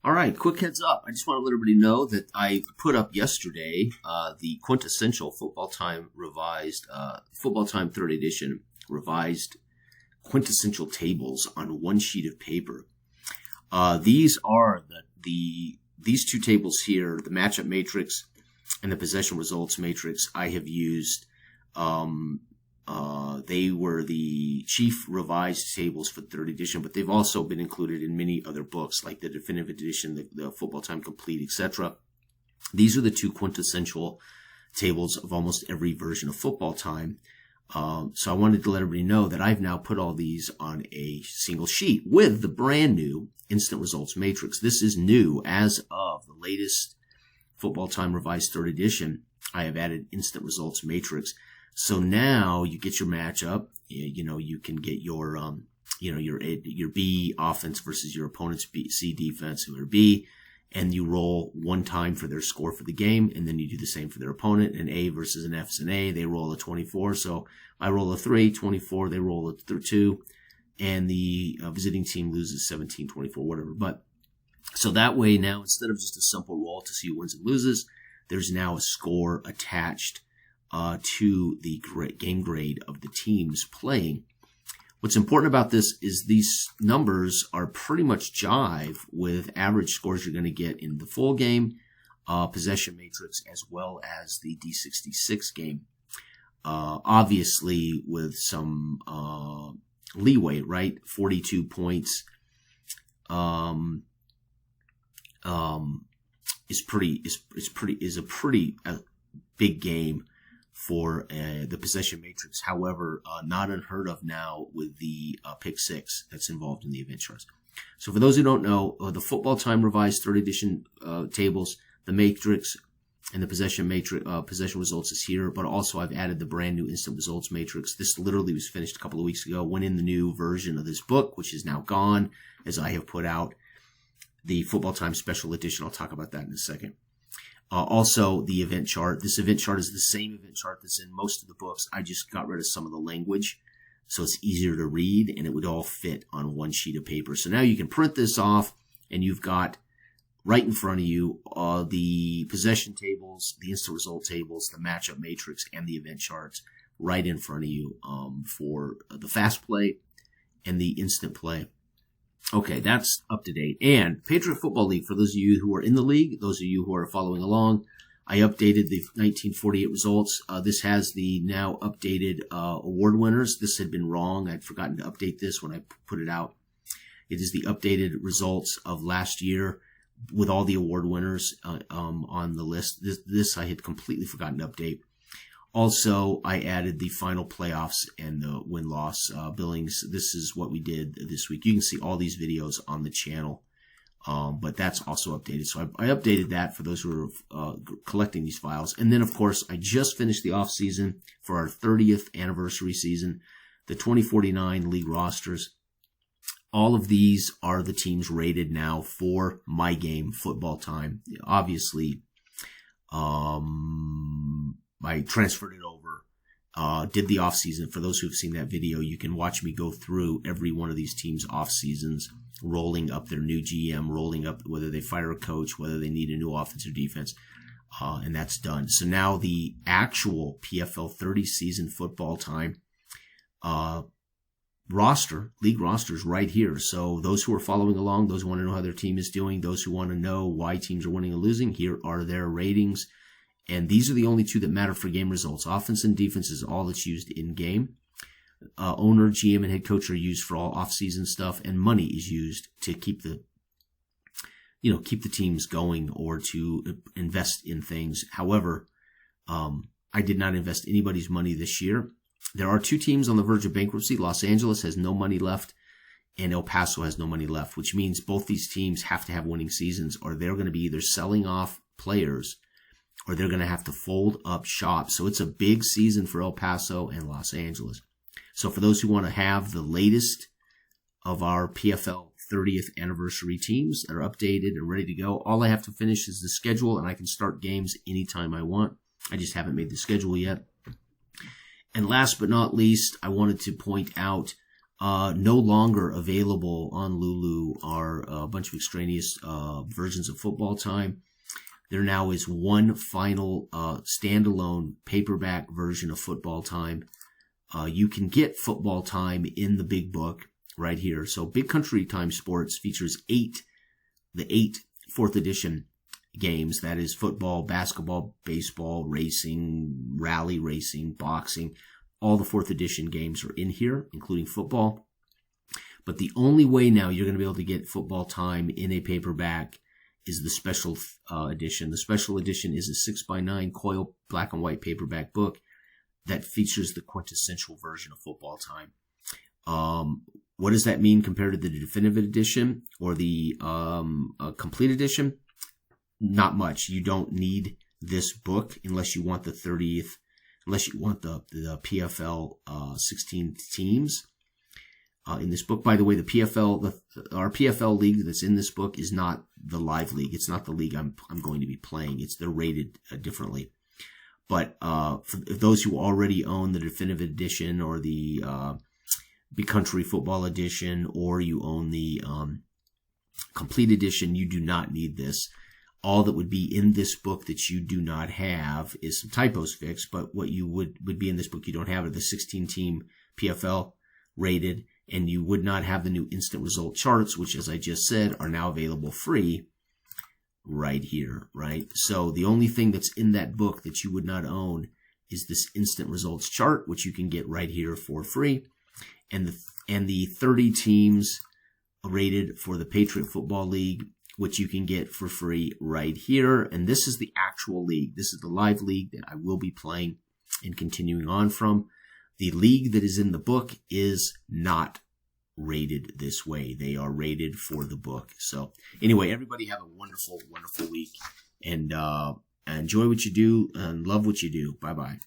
All right, quick heads up. I just want to let everybody know that I put up yesterday the quintessential Football Time revised, Football Time 3rd edition revised quintessential tables on one sheet of paper. These are these two tables here, the matchup matrix and the possession results matrix. I have used. They were the chief revised tables for the 3rd edition, but they've also been included in many other books like the definitive edition, the Football Time Complete, etc. These are the two quintessential tables of almost every version of Football Time. So I wanted to let everybody know that I've now put all these on a single sheet with the brand new instant results matrix. This is new as of the latest Football Time revised 3rd edition. I have added instant results matrix. So now you get your matchup. You can get your your B offense versus your opponent's C defense, who are B, and you roll one time for their score for the game, and then you do the same for their opponent. An A versus an F's an A. They roll a 24. So I roll a 3, 24. They roll a 2, and the visiting team loses 17, 24, whatever. But so that way now, instead of just a simple roll to see who wins and loses, there's now a score attached to the game grade of the teams playing. What's important about this is these numbers are pretty much jive with average scores you're going to get in the full game, possession matrix, as well as the D66 game. Obviously with some leeway, right? 42 points is a pretty big game for the possession matrix. However, not unheard of now with the pick 6 that's involved in the event charts. So for those who don't know, the Football Time revised 3rd edition tables, the matrix and the possession matrix, possession results is here, but also I've added the brand new instant results matrix. This literally was finished a couple of weeks ago, went in the new version of this book, which is now gone, as I have put out the Football Time special edition. I'll talk about that in a second. Also, the event chart. This event chart is the same event chart that's in most of the books. I just got rid of some of the language, so it's easier to read, and it would all fit on one sheet of paper. So now you can print this off, and you've got right in front of you the possession tables, the instant result tables, the matchup matrix, and the event charts right in front of you for the fast play and the instant play. Okay, that's up to date. And Patriot Football League, for those of you who are in the league, those of you who are following along, I updated the 1948 results. This has the now updated award winners. This had been wrong. I'd forgotten to update this when I put it out. It is the updated results of last year with all the award winners on the list. This I had completely forgotten to update. Also, I added the final playoffs and the win-loss billings. This is what we did this week. You can see all these videos on the channel, but that's also updated. So I updated that for those who are collecting these files. And then, of course, I just finished the off-season for our 30th anniversary season, the 2049 league rosters. All of these are the teams rated now for my game, Football Time. Obviously, I transferred it over, did the off season. For those who've seen that video, you can watch me go through every one of these teams' off seasons, rolling up their new GM, rolling up whether they fire a coach, whether they need a new offense or defense, and that's done. So now the actual PFL 30 season Football Time league roster is right here. So those who are following along, those who want to know how their team is doing, those who want to know why teams are winning and losing, here are their ratings. And these are the only two that matter for game results. Offense and defense is all that's used in game. Owner, GM, and head coach are used for all off-season stuff, and money is used to keep the teams going or to invest in things. However, I did not invest anybody's money this year. There are two teams on the verge of bankruptcy. Los Angeles has no money left, and El Paso has no money left, which means both these teams have to have winning seasons, or they're going to be either selling off players or they're going to have to fold up shop. So it's a big season for El Paso and Los Angeles. So for those who want to have the latest of our PFL 30th anniversary teams that are updated and ready to go, all I have to finish is the schedule, and I can start games anytime I want. I just haven't made the schedule yet. And last but not least, I wanted to point out no longer available on Lulu are a bunch of extraneous versions of Football Time. There now is one final standalone paperback version of Football Time. You can get Football Time in the big book right here. So Big Country Time Sports features the eight 4th edition games. That is football, basketball, baseball, racing, rally racing, boxing. All the 4th edition games are in here, including football. But the only way now you're going to be able to get Football Time in a paperback is the special edition. The special edition is a 6x9 coil black and white paperback book that features the quintessential version of Football Time. What does that mean compared to the definitive edition or the complete edition? Not much. You don't need this book unless you want the 30th, unless you want the PFL 16 teams. In this book, by the way, the PFL, our PFL league that's in this book is not the live league. It's not the league I'm going to be playing. They're rated differently. But for those who already own the definitive edition or the Big Country Football edition, or you own the complete edition, you do not need this. All that would be in this book that you do not have is some typos fixed, but what you would be in this book you don't have are the 16-team PFL rated, and you would not have the new instant result charts, which, as I just said, are now available free right here, right? So the only thing that's in that book that you would not own is this instant results chart, which you can get right here for free. And the 30 teams rated for the Patriot Football League, which you can get for free right here. And this is the actual league. This is the live league that I will be playing and continuing on from. The league that is in the book is not rated this way. They are rated for the book. So anyway, everybody have a wonderful, wonderful week, and enjoy what you do and love what you do. Bye-bye.